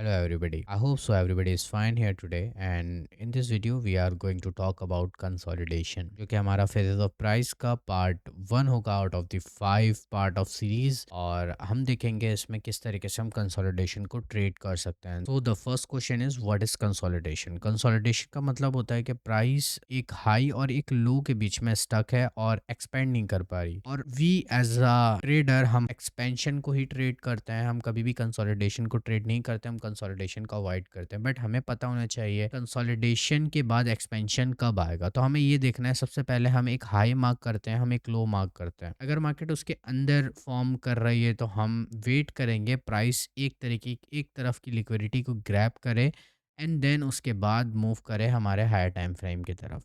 Hello everybody. I hope so everybody is fine here today and in this video we are going to talk about consolidation जो कि हमारा phases of price का part 1 होगा out of the 5 part of series और हम देखेंगे इसमें किस तरीके से हम कंसोलिडेशन को ट्रेड कर सकते हैं। So the first question is what is consolidation. Consolidation का मतलब होता है कि प्राइस एक हाई और एक लो के बीच में स्टक है और एक्सपेंड नहीं कर पा रही और वी एज अ ट्रेडर हम एक्सपेंशन को ही ट्रेड करते हैं। हम कभी भी कंसोलिडेशन को ट्रेड नहीं करते, हम कंसोलिडेशन को अवॉइड करते हैं। बट हमें पता होना चाहिए कंसोलिडेशन के बाद एक्सपेंशन कब आएगा। तो हमें ये देखना है, सबसे पहले हम एक हाई मार्क करते हैं, हम एक लो मार्क करते हैं। अगर मार्केट उसके अंदर फॉर्म कर रही है तो हम वेट करेंगे प्राइस एक तरफ की लिक्विडिटी को ग्रैब करे एंड देन उसके बाद मूव करे हमारे हायर टाइम फ्रेम की तरफ।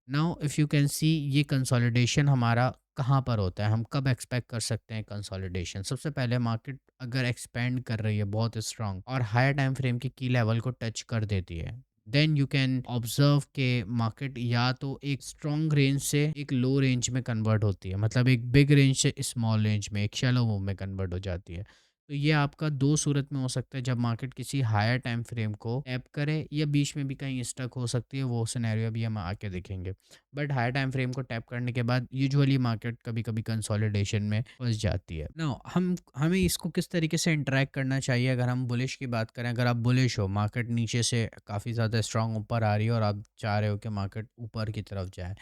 नाउ इफ़ यू कैन सी ये कंसोलिडेशन हमारा कहाँ पर होता है, हम कब एक्सपेक्ट कर सकते हैं कंसोलिडेशन। सबसे पहले मार्केट अगर एक्सपेंड कर रही है बहुत स्ट्रांग और हायर टाइम फ्रेम के की लेवल को टच कर देती है, देन यू कैन ऑब्जर्व के मार्केट या तो एक स्ट्रॉन्ग रेंज से एक लो रेंज में कन्वर्ट होती है, मतलब एक बिग रेंज से स्मॉल रेंज में, एक शैलो मूव में कन्वर्ट हो जाती है। तो ये आपका दो सूरत में हो सकता है, जब मार्केट किसी हायर टाइम फ्रेम को टैप करे या बीच में भी कहीं स्टक हो सकती है, वो सिनेरियो भी हम आके देखेंगे। बट हायर टाइम फ्रेम को टैप करने के बाद यूजुअली मार्केट कभी कभी कंसोलिडेशन में फंस जाती है। ना हमें इसको किस तरीके से इंटरेक्ट करना चाहिए। अगर हम बुलिश की बात करें, अगर आप बुलिश हो, मार्केट नीचे से काफ़ी ज़्यादा स्ट्रांग ऊपर आ रही है और आप चाह रहे हो कि मार्केट ऊपर की तरफ जाए,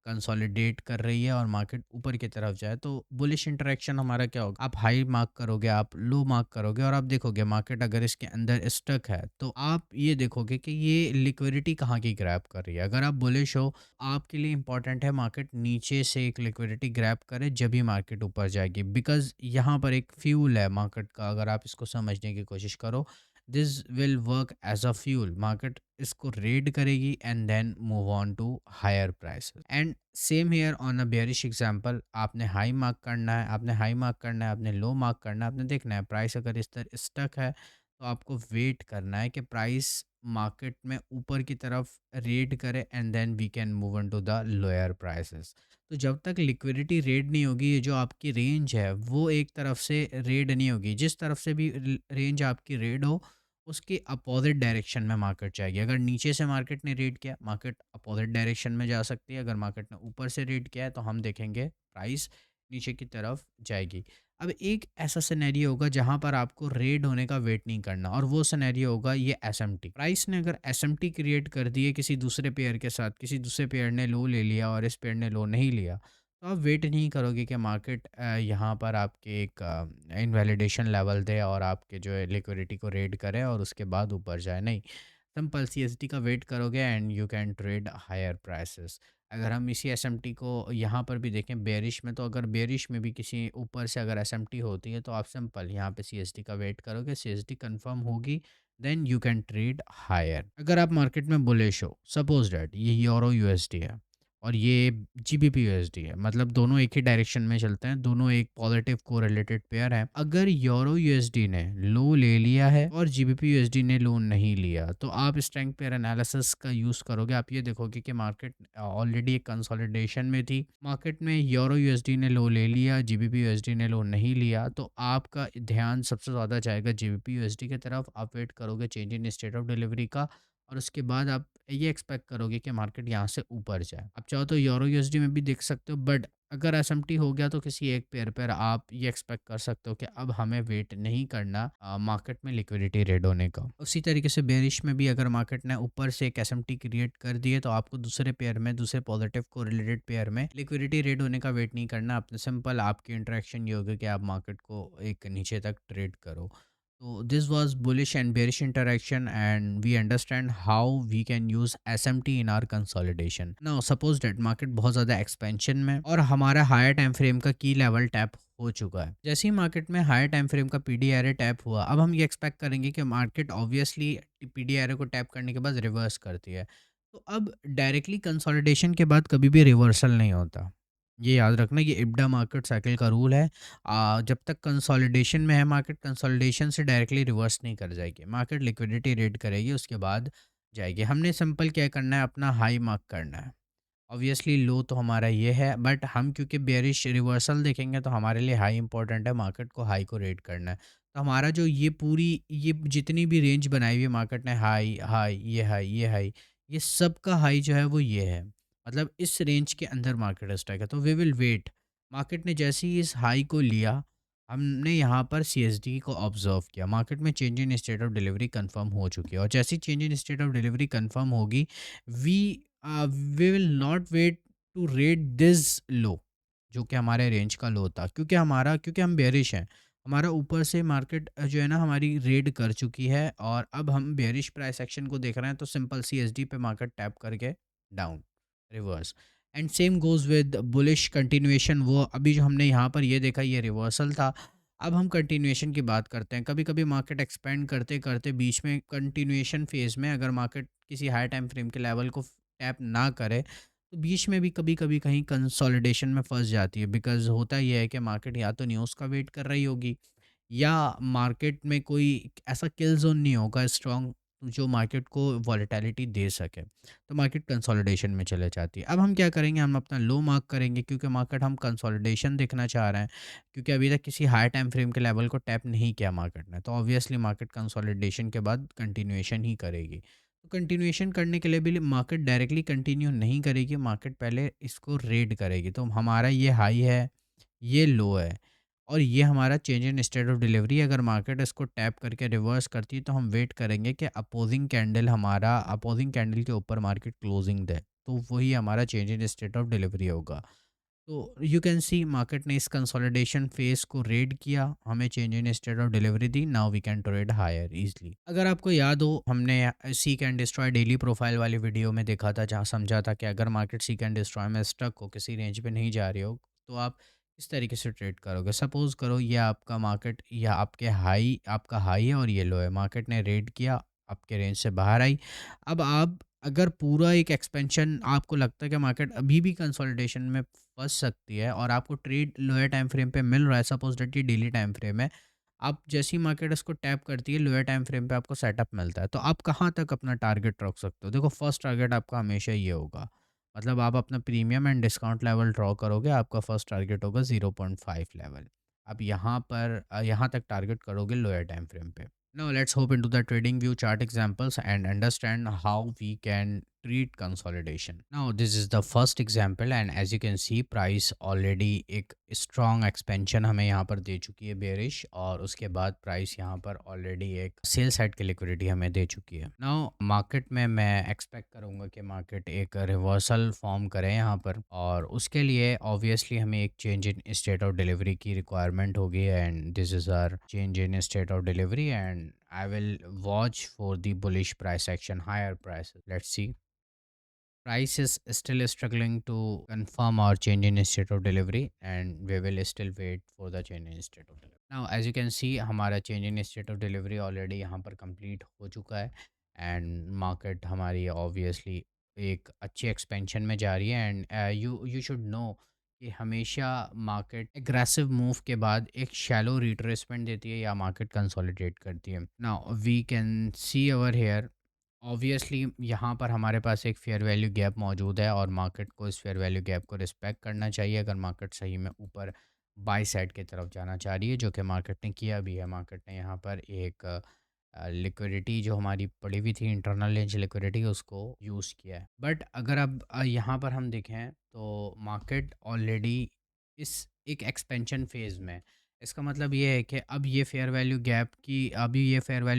कंसोलिडेट कर रही है और मार्केट ऊपर की तरफ जाए, तो बुलिश इंटरेक्शन हमारा क्या होगा, आप हाई मार्क करोगे, आप लो मार्क करोगे और आप देखोगे मार्केट अगर इसके अंदर स्टक है तो आप ये देखोगे कि ये लिक्विडिटी कहाँ की ग्रैब कर रही है। अगर आप बुलिश हो, आपके लिए इंपॉर्टेंट है मार्केट नीचे से एक लिक्विडिटी ग्रैब करे जब भी मार्केट ऊपर जाएगी, बिकॉज यहाँ पर एक फ्यूल है मार्केट का। अगर आप इसको समझने की कोशिश करो, this will work as a fuel. Market इसको रेड करेगी and then move on to higher prices. And same here on a bearish example, आपने हाई मार्क करना है, आपने लो मार्क करना है, आपने देखना है प्राइस अगर इस तरह स्टक है तो आपको वेट करना है कि प्राइस मार्केट में ऊपर की तरफ रेड करे and then we can move on to the lower prices. तो जब तक लिक्विडिटी रेड नहीं होगी, ये जो आपकी रेंज है वो एक तरफ से रेड नहीं होगी। जिस तरफ से भी रेंज आपकी रेड हो, उसके अपोजिट डायरेक्शन में मार्केट जाएगी। अगर नीचे से मार्केट ने रीड किया, मार्केट अपोजिट डायरेक्शन में जा सकती है। अगर मार्केट ने ऊपर से रीड किया है तो हम देखेंगे प्राइस नीचे की तरफ जाएगी। अब एक ऐसा सिनेरियो होगा जहां पर आपको रेड होने का वेट नहीं करना, और वो सिनेरियो होगा ये एसएमटी। प्राइस ने अगर एसएमटी क्रिएट कर दी है किसी दूसरे पेयर के साथ, किसी दूसरे पेयर ने लो ले लिया और इस पेयर ने लो नहीं लिया, तो आप वेट नहीं करोगे कि मार्केट यहाँ पर आपके एक इनवैलिडेशन लेवल दे और आपके जो है लिक्विडिटी को रेड करे और उसके बाद ऊपर जाए। नहीं, सिंपल सीएसडी का वेट करोगे and you can trade higher prices. अगर हम इसी एसएमटी को यहाँ पर भी देखें बेरिश में, तो अगर बेरिश में भी किसी ऊपर से अगर एसएमटी होती है तो आप सिंपल यहाँ पे सीएसडी का वेट करोगे, सीएसडी कंफर्म होगी, then you can trade higher. अगर आप मार्केट में बुलिश हो, सपोज डैट ये यूरो यूएसडी है और ये जीबीपी यूएसडी है, मतलब दोनों एक ही डायरेक्शन में चलते हैं, दोनों एक पॉजिटिव कोरिलेटेड पेयर है। अगर यूरो यूएसडी ने लो ले लिया है और जीबीपी यूएसडी ने लो नहीं लिया, तो आप स्ट्रेंथ पेयर एनालिसिस का यूज करोगे। आप ये देखोगे कि मार्केट ऑलरेडी एक कंसोलिडेशन में थी, मार्केट में यूरो यूएसडी ने लो ले लिया, जीबीपी यूएसडी ने लो नहीं लिया, तो आपका ध्यान सबसे ज़्यादा जाएगा जीबीपी यूएसडी की तरफ। आप वेट करोगे change in state of delivery का और उसके बाद आप ये एक्सपेक्ट करोगे कि मार्केट यहाँ से ऊपर जाए। आप चाहो तो यूरो यूएसडी में भी देख सकते हो, बट अगर एसएमटी हो गया तो किसी एक पेयर पर आप ये एक्सपेक्ट कर सकते हो कि अब हमें वेट नहीं करना मार्केट में लिक्विडिटी रेड होने का। उसी तरीके से बेरिश में भी अगर मार्केट ने ऊपर से एक एसएमटी क्रिएट कर दी है तो आपको दूसरे पेयर में, दूसरे पॉजिटिव को रिलेटेड पेयर में लिक्विडिटी रेड होने का वेट नहीं करना। अपने सिंपल आपकी इंटरेक्शन ये होगी कि आप मार्केट को एक नीचे तक ट्रेड करो। So this was bullish and bearish interaction, and we understand how we can use SMT in our consolidation. Now suppose that market बहुत ज़्यादा expansion में और हमारा higher time frame का की level टैप हो चुका है। जैसे ही मार्केट में हायर टाइम फ्रेम का पीडी एरे टैप हुआ, अब हम ये एक्सपेक्ट करेंगे कि मार्केट ऑब्वियसली पीडी एरे को टैप करने के बाद रिवर्स करती है। तो अब डायरेक्टली कंसोलिडेशन के बाद कभी भी रिवर्सल नहीं होता, ये याद रखना। ये इब्डा मार्केट साइकिल का रूल है। जब तक कंसोलिडेशन में है मार्केट, कंसोलिडेशन से डायरेक्टली रिवर्स नहीं कर जाएगी, मार्केट लिक्विडिटी रेड करेगी उसके बाद जाएगी। हमने सिंपल क्या करना है, अपना हाई मार्क करना है। ऑब्वियसली लो तो हमारा ये है, बट हम क्योंकि बेयरिश रिवर्सल देखेंगे तो हमारे लिए हाई इंपॉर्टेंट है, मार्केट को हाई को रेड करना है। तो हमारा जो ये पूरी ये जितनी भी रेंज बनाई हुई है मार्केट ने, हाई हाई ये हाई ये हाई, ये सब का हाई जो है वो ये है, मतलब इस रेंज के अंदर मार्केट स्ट्राइक है। तो वी विल वेट, मार्केट ने जैसे ही इस हाई को लिया, हमने यहाँ पर CSD को ऑब्जर्व किया, मार्केट में change in state of delivery confirm हो चुकी है, और जैसी change in state of delivery confirm होगी, we we will not wait to rate this low, जो कि हमारे रेंज का लो था, क्योंकि हम बेरिश हैं, हमारा ऊपर से मार्केट जो है ना हमारी रेड कर चुकी है, और अब हम बेरिश प्राइस एक्शन को देख रहे हैं, तो सिंपल CSD पे मार्केट टैप करके down reverse. And same goes with bullish continuation, वो अभी जो हमने यहाँ पर ये देखा ये रिवर्सल था। अब हम कंटिन्यूएशन की बात करते हैं। कभी कभी मार्केट एक्सपेंड करते करते बीच में कंटिन्यूएशन फेज में अगर मार्केट किसी हाई टाइम फ्रेम के लेवल को टैप ना करे, तो बीच में भी कभी कभी कहीं कंसोलिडेशन में फंस जाती है, बिकॉज होता यह है कि मार्केट या तो न्यूज़ का वेट कर रही होगी, या मार्केट में कोई ऐसा किल जोन नहीं होगा स्ट्रॉन्ग जो मार्केट को वॉलेटिलिटी दे सके, तो मार्केट कंसोलिडेशन में चले जाती है। अब हम क्या करेंगे, हम अपना लो मार्क करेंगे, क्योंकि मार्केट हम कंसोलिडेशन देखना चाह रहे हैं, क्योंकि अभी तक किसी हाई टाइम फ्रेम के लेवल को टैप नहीं किया मार्केट ने, तो ऑब्वियसली मार्केट कंसोलिडेशन के बाद कंटिन्यूएशन ही करेगी। तो कंटिन्यूएशन करने के लिए भी मार्केट डायरेक्टली कंटिन्यू नहीं करेगी, मार्केट पहले इसको रेड करेगी। तो हमारा ये हाई है, ये लो है, और ये हमारा change in state of delivery. अगर मार्केट इसको टैप करके रिवर्स करती है, तो हम वेट करेंगे कि अपोजिंग कैंडल के ऊपर मार्केट क्लोजिंग दे, तो वही हमारा change in state of delivery होगा। तो यू कैन सी मार्केट ने इस कंसोलिडेशन फेज को रेड किया, हमें change in state of delivery दी, now we can trade higher easily. अगर आपको याद हो, हमने seek and destroy daily profile वाली वीडियो में देखा था, जहाँ समझा था कि अगर मार्केट सीक एंड डिस्ट्रॉय में स्टक हो, किसी रेंज पे नहीं जा रही हो, तो आप इस तरीके से ट्रेड करोगे। सपोज करो ये आपका मार्केट या आपका हाई है और ये लो है, मार्केट ने रेड किया, आपके रेंज से बाहर आई। अब आप अगर पूरा एक एक्सपेंशन आपको लगता है कि मार्केट अभी भी कंसोलिडेशन में फँस सकती है, और आपको ट्रेड लोअर टाइम फ्रेम पे मिल रहा है, सपोज दैट ये डेली टाइम फ्रेम है, आप जैसी मार्केट इसको टैप करती है लोअर टाइम फ्रेम पे आपको सेटअप मिलता है, तो आप कहाँ तक अपना टारगेट रख सकते हो? देखो, फर्स्ट टारगेट आपका हमेशा ये होगा, मतलब आप अपना premium and discount level draw करोगे, आपका फर्स्ट टारगेट होगा 0.5 लेवल। आप यहाँ तक टारगेट करोगे लोअर टाइम फ्रेम पे। Now let's hop into the trading view chart examples and understand how we can treat consolidation. Now this is the first example, and as you can see price already एक strong expansion हमें यहाँ पर दे चुकी है bearish, और उसके बाद price यहाँ पर already एक sell side की liquidity हमें दे चुकी है। Now market में मैं expect करूँगा कि market एक reversal form करे यहाँ पर, और उसके लिए obviously हमें एक change in state of delivery की requirement होगी, and this is our change in state of delivery, and I will watch for the bullish price action, higher prices. Let's see. Price is still struggling to confirm our change in state of delivery, and we will still wait for the change in state of delivery. Now as you can see, हमारा change in state of delivery already यहाँ पर complete हो चुका है, and market हमारी obviously एक अच्छी expansion में जा रही है, and you should know कि हमेशा मार्केट एग्रेसिव मूव के बाद एक शैलो रिट्रेसमेंट देती है या मार्केट कंसोलिडेट करती है। Now we can see over here, obviously यहाँ पर हमारे पास एक फेयर वैल्यू गैप मौजूद है, और मार्केट को इस फेयर वैल्यू गैप को रिस्पेक्ट करना चाहिए अगर मार्केट सही में ऊपर बाई साइड की तरफ जाना चाह रही है, जो कि मार्केट ने किया भी है। मार्केट ने यहाँ पर एक लिक्विडिटी जो हमारी पड़ी हुई थी, इंटरनल रेंज लिक्विडिटी, उसको यूज़ किया है। बट अगर अब यहाँ पर हम देखें तो मार्केट ऑलरेडी इस एक एक्सपेंशन फेज़ में, इसका मतलब ये है कि अभी ये फेयर वैल्यू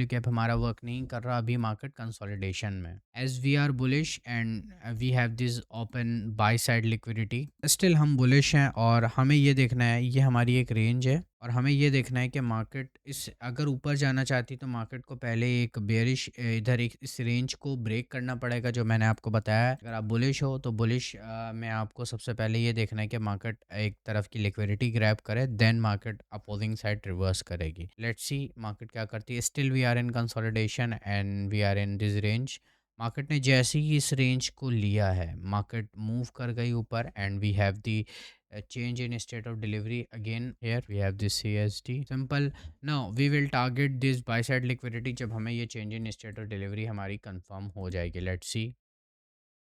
गैप हमारा वर्क नहीं कर रहा, अभी मार्केट कंसोलिडेशन में। As we are bullish and we have this open buy side liquidity, still हम बुलिश हैं, और हमें ये देखना है, ये हमारी एक रेंज है, और हमें ये देखना है कि मार्केट इस अगर ऊपर जाना चाहती, तो मार्केट को पहले एक बेयरिश इधर एक इस रेंज को ब्रेक करना पड़ेगा, जो मैंने आपको बताया है। अगर आप बुलिश हो तो बुलिश में आपको सबसे पहले ये देखना है कि मार्केट एक तरफ की लिक्विडिटी ग्रैब करे, then market opposing side reverse करेगी। लेट्स सी मार्केट क्या करती है। Still we are in consolidation and we are in this range. Market ने जैसे ही इस रेंज को लिया है, मार्केट मूव कर गई ऊपर, and we have the change in state of delivery again. Here we have this CSD simple. Now we will target this buy side liquidity जब हमें ये change in state of delivery हमारी confirm हो जाएगी। Let's see,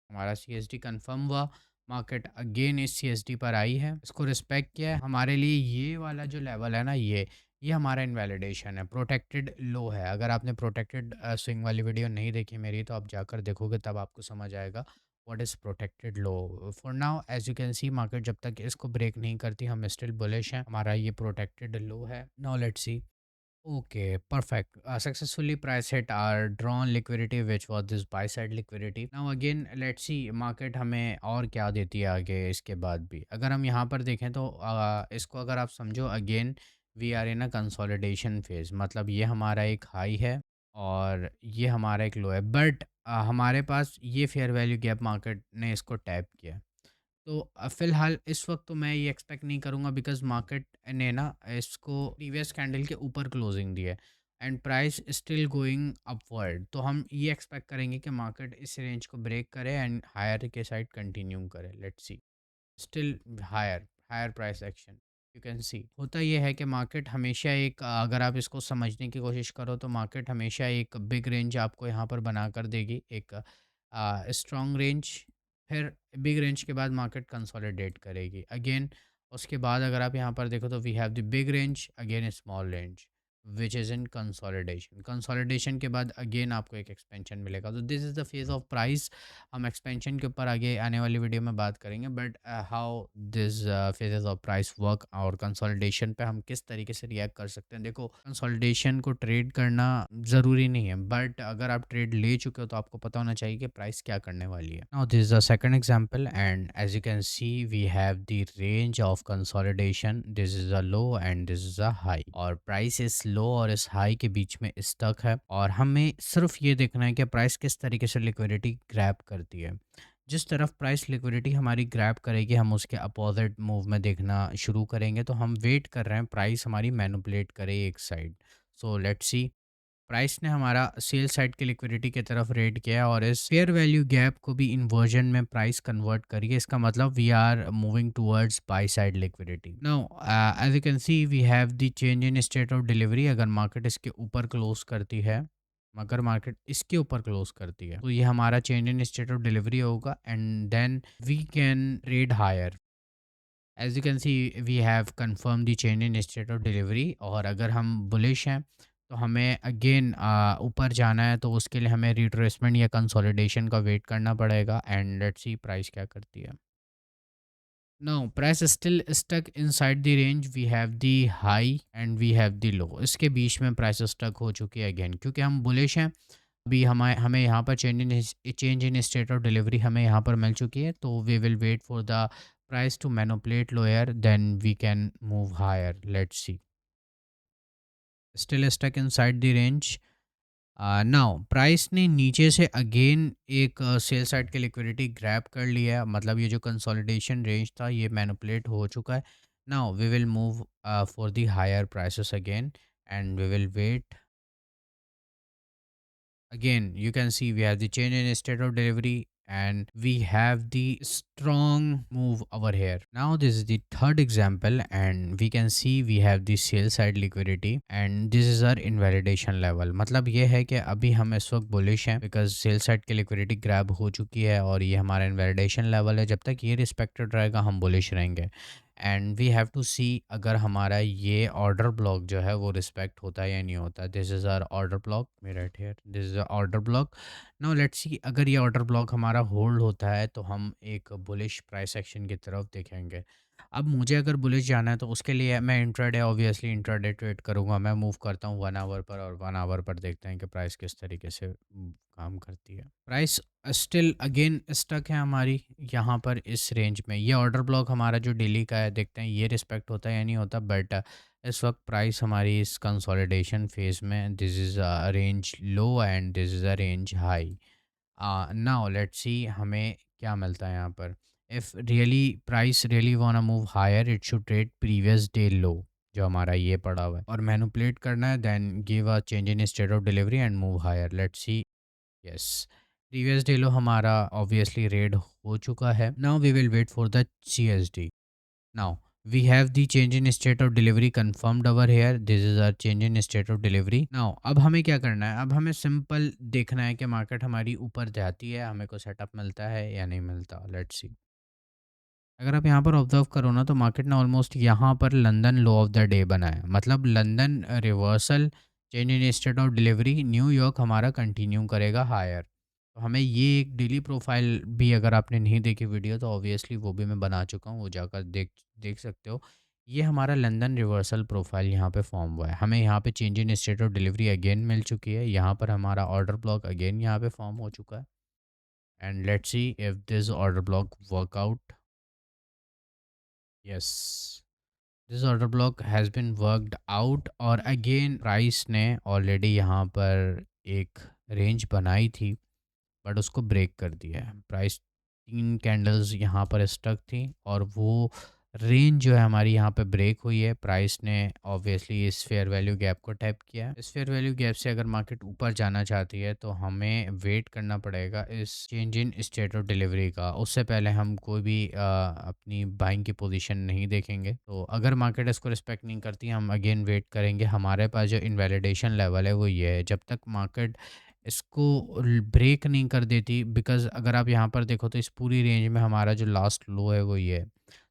हमारा CSD confirm हुआ, market again इस CSD पर आई है, इसको रिस्पेक्ट किया है। हमारे लिए ये वाला जो लेवल है ना, ये हमारा इनवैलिडेशन है, प्रोटेक्टेड लो है। अगर आपने प्रोटेक्टेड स्विंग वाली वीडियो नहीं देखी मेरी, तो आप जाकर देखोगे, तब आपको समझ आएगा what is protected low. For now as you can see, market जब तक इसको ब्रेक नहीं करती, हम स्टिल बुलिश हैं। हमारा ये प्रोटेक्टेड लो है। Now let's C. Okay, perfect. Successfully price hit our drawn liquidity, which was this buy side liquidity. Now again, let's see market हमें और क्या देती है आगे इसके बाद भी। अगर हम यहाँ पर देखें तो इसको अगर आप समझो, again we are in a consolidation phase. मतलब ये हमारा एक हाई है और ये हमारा एक लो है, बट हमारे पास ये फेयर वैल्यू गैप मार्केट ने इसको टैप किया। तो फ़िलहाल इस वक्त तो मैं ये एक्सपेक्ट नहीं करूँगा, बिकॉज़ मार्केट ने ना इसको प्रीवियस कैंडल के ऊपर क्लोजिंग दी है and price still going upward. तो हम ये एक्सपेक्ट करेंगे कि मार्केट इस रेंज को ब्रेक करे एंड हायर के साइड कंटिन्यू करे। Let's see. Still higher, higher price action you can see. होता ये है कि मार्केट हमेशा एक अगर आप इसको समझने की कोशिश करो, तो मार्केट हमेशा एक बिग रेंज आपको यहाँ पर बना कर देगी, एक स्ट्रॉन्ग रेंज। फिर बिग रेंज के बाद मार्केट कंसोलिडेट करेगी अगेन। उसके बाद अगर आप यहाँ पर देखो, तो we have the big range again small range which is in consolidation. Consolidation के बाद अगेन आपको एक एक्सपेंशन मिलेगा। तो this is the phase of price. हम एक्सपेंशन के ऊपर आगे आने वाली वीडियो में बात करेंगे, but how this phases of price work और कंसोलिडेशन पे हम किस तरीके से रिएक्ट कर सकते हैं। देखो, कंसोलिडेशन को ट्रेड करना ज़रूरी नहीं है, बट अगर आप ट्रेड ले चुके हो तो आपको पता होना चाहिए कि प्राइस क्या करने वाली है। Now this is the second example and as you can see we have the range of consolidation. This is a low and this is a high, और प्राइस इस लो और इस हाई के बीच में स्टक है, और हमें सिर्फ ये देखना है कि प्राइस किस तरीके से लिक्विडिटी ग्रैब करती है। जिस तरफ प्राइस लिक्विडिटी हमारी ग्रैब करेगी, हम उसके अपोजिट मूव में देखना शुरू करेंगे। तो हम वेट कर रहे हैं प्राइस हमारी मैनिपुलेट करे एक side. So let's see. Price ने हमारा सेल साइड की लिक्विडिटी की तरफ रेड किया और इस फेयर वैल्यू गैप को भी इन्वर्जन में प्राइस कन्वर्ट करिए। इसका मतलब we are moving towards buy side liquidity. Now as you can see we have the change in state of delivery. अगर मार्केट इसके ऊपर क्लोज करती है, अगर मार्केट इसके ऊपर क्लोज करती है, तो ये हमारा change in state of delivery होगा and then we can trade higher. As you can see we have confirm the change in state of delivery. और अगर हम बुलिश हैं, तो हमें अगेन ऊपर जाना है, तो उसके लिए हमें रिट्रेसमेंट या कंसोलिडेशन का वेट करना पड़ेगा एंड लेट्स सी प्राइस क्या करती है। No, price still stuck inside the range. We have the high and we have the low. इसके बीच में प्राइस स्टक हो चुकी है अगेन, क्योंकि हम बुलिश हैं। अभी हमें हमें यहाँ पर change in state of delivery हमें यहाँ पर मिल चुकी है। तो we will wait for the price to manipulate lower, then we can move higher. Let's see. Still stuck inside the range. Now price ने नीचे से अगेन एक सेल साइड की लिक्विडिटी ग्रैब कर लिया है। मतलब ये जो कंसोलिडेशन रेंज था, ये मैनिपुलेट हो चुका है। Now we will move for the higher prices again and we will wait. Again, you can see we have the change in state of delivery and we have the strong move over here. Now this is the third example and we can see we have the sell side liquidity and this is our invalidation level. मतलब ये है कि अभी हम इस वक्त bullish हैं because sell side की liquidity grab हो चुकी है और ये हमारा invalidation level है। जब तक ये respected रहेगा हम bullish रहेंगे एंड वी हैव टू सी अगर हमारा ये ऑर्डर ब्लॉक जो है वो रिस्पेक्ट होता है या नहीं होता। This is our order block, may right here, this is order block. Now let's see, अगर ये ऑर्डर ब्लॉक हमारा होल्ड होता है, तो हम एक बुलिश प्राइस एक्शन की तरफ देखेंगे। अब मुझे अगर बुलिश जाना है, तो उसके लिए मैं इंट्राडे, ऑब्वियसली इंट्राडे ट्रेड करूँगा। मैं मूव करता हूँ 1 आवर पर, और 1 आवर पर देखते हैं कि प्राइस किस तरीके से काम करती है। प्राइस स्टिल अगेन स्टक है हमारी यहाँ पर इस रेंज में। ये ऑर्डर ब्लॉक हमारा जो डेली का है, देखते हैं ये रिस्पेक्ट होता है या नहीं होता। बट इस वक्त प्राइस हमारी इस कंसोलिडेशन फेज में, this is a range low and this is a range high. Now let's see हमें क्या मिलता है यहाँ पर। If really price really wanna move higher, it should trade previous day low जो हमारा ये पड़ा हुआ है, और मैनिपुलेट करना है, then give a change in state of delivery and move higher. Let's see. Yes, previous day low हमारा ऑब्वियसली रेड हो चुका है। Now we will wait for the CSD। Now we have the change in state of delivery confirmed over here. This is our change in state of delivery. Now अब हमें क्या करना है, अब हमें सिंपल देखना है कि मार्केट हमारी ऊपर जाती है, हमें को सेटअप मिलता है या नहीं मिलता। Let's see. अगर आप यहाँ पर ऑब्जर्व करो ना, तो मार्केट ने ऑलमोस्ट यहाँ पर London low of the day बनाया, मतलब London reversal, change in state of delivery, New York हमारा कंटिन्यू करेगा हायर। तो हमें ये एक डेली प्रोफाइल भी, अगर आपने नहीं देखी वीडियो तो ऑब्वियसली वो भी मैं बना चुका हूँ, वो जाकर देख देख सकते हो। ये हमारा लंदन रिवर्सल प्रोफाइल यहाँ पे फॉर्म हुआ है, हमें यहाँ पे change in state of delivery again मिल चुकी है, यहाँ पर हमारा ऑर्डर ब्लॉक अगेन यहाँ पे फॉर्म हो चुका है। And let's see if this order block work out. Yes, this order block has been worked out, और अगेन प्राइस ने ऑलरेडी यहाँ पर एक रेंज बनाई थी, बट उसको ब्रेक कर दिया है। प्राइस 3 कैंडल्स यहाँ पर स्टक थी, और वो रेंज जो है हमारी यहाँ पे ब्रेक हुई है। प्राइस ने ऑब्वियसली इस फेयर वैल्यू गैप को टैप किया है। इस फेयर वैल्यू गैप से अगर मार्केट ऊपर जाना चाहती है तो हमें वेट करना पड़ेगा इस change in state of delivery का। उससे पहले हम कोई भी अपनी बाइंग की पोजीशन नहीं देखेंगे। तो अगर मार्केट इसको रिस्पेक्ट नहीं करती, हम अगेन वेट करेंगे। हमारे पास जो इनवैलिडेशन लेवल है वो ये है, जब तक मार्केट इसको ब्रेक नहीं कर देती, बिकॉज़ अगर आप यहाँ पर देखो तो इस पूरी रेंज में हमारा जो लास्ट लो है वो ये है।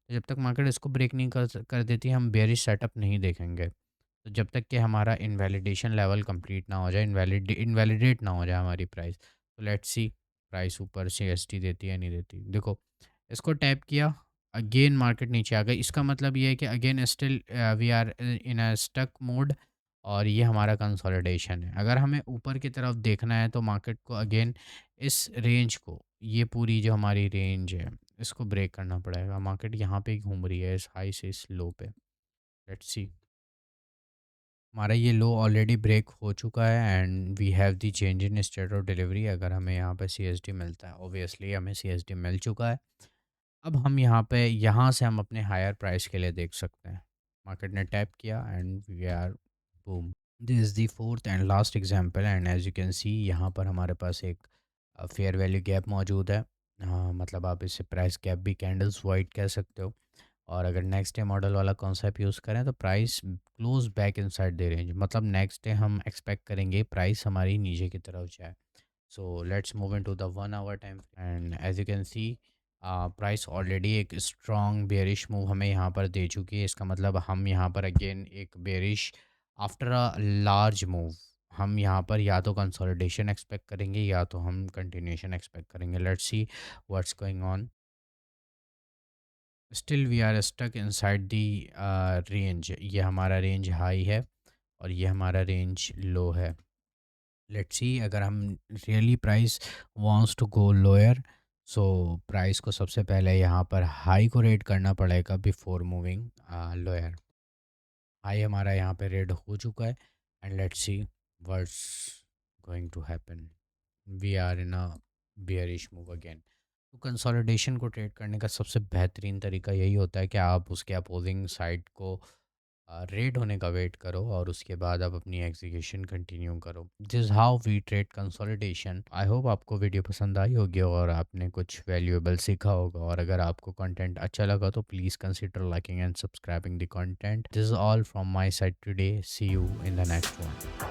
तो जब तक मार्केट इसको ब्रेक नहीं कर देती, हम बेयरिश सेटअप नहीं देखेंगे। तो जब तक कि हमारा इनवैलिडेशन लेवल कंप्लीट ना हो जाए, इनवैलिडेट ना हो जाए हमारी प्राइस, तो लेट्स सी प्राइस ऊपर सीएसटी देती है नहीं देती। देखो, इसको टैप किया, अगेन मार्केट नीचे आ गई। इसका मतलब ये है कि again still we are in a stuck mode, और ये हमारा कंसोलिडेशन है। अगर हमें ऊपर की तरफ देखना है तो मार्केट को अगेन इस रेंज को, ये पूरी जो हमारी रेंज है, इसको ब्रेक करना पड़ेगा। मार्केट यहाँ पे ही घूम रही है, इस हाई से इस लो पे। लेट्स सी, हमारा ये लो ऑलरेडी ब्रेक हो चुका है, and we have the change in state of delivery. अगर हमें यहाँ पे सीएसडी मिलता है, ऑब्वियसली हमें सीएसडी मिल चुका है। अब हम यहाँ से हम अपने हायर प्राइस के लिए देख सकते हैं। मार्केट ने टैप किया and we are boom. This is the fourth and last example, and as you can see यहाँ पर हमारे पास एक फेयर वैल्यू गैप मौजूद है। मतलब आप इसे प्राइस गैप भी, कैंडल्स वाइट कह सकते हो। और अगर नेक्स्ट डे मॉडल वाला कॉन्सेप्ट यूज़ करें तो price close back inside the range, मतलब नेक्स्ट डे हम एक्सपेक्ट करेंगे प्राइस हमारी नीचे की तरफ जाए। So let's move into the 1 hour time, and as you can see price already एक स्ट्रॉन्ग बेरिश मूव हमें यहाँ पर दे चुकी है। इसका मतलब हम यहाँ पर अगेन एक bearish after a large move, हम यहाँ पर या तो कंसोलिडेशन एक्सपेक्ट करेंगे या तो हम कंटिन्यूशन एक्सपेक्ट करेंगे। Let's see what's going on. Still we are stuck inside the range. ये हमारा रेंज हाई है और ये हमारा रेंज लो है। लेट्स सी, अगर हम really price wants to go lower, so price को सबसे पहले यहाँ पर हाई को रेड करना पड़ेगा बिफोर मूविंग लोअर। हाई हमारा यहाँ पे रेड हो चुका है, and let's see what's going to happen. We are in a bearish move again. तो कंसोलिडेशन को ट्रेड करने का सबसे बेहतरीन तरीका यही होता है कि आप उसके अपोजिंग साइड को रेड होने का वेट करो, और उसके बाद आप अपनी एग्जीक्यूशन कंटिन्यू करो। This how we trade consolidation. I hope आपको वीडियो पसंद आई होगी और आपने कुछ वैल्यूएबल सीखा होगा, और अगर आपको कंटेंट अच्छा लगा तो please consider liking and subscribing the content. This is all from my side today. See you in the next one.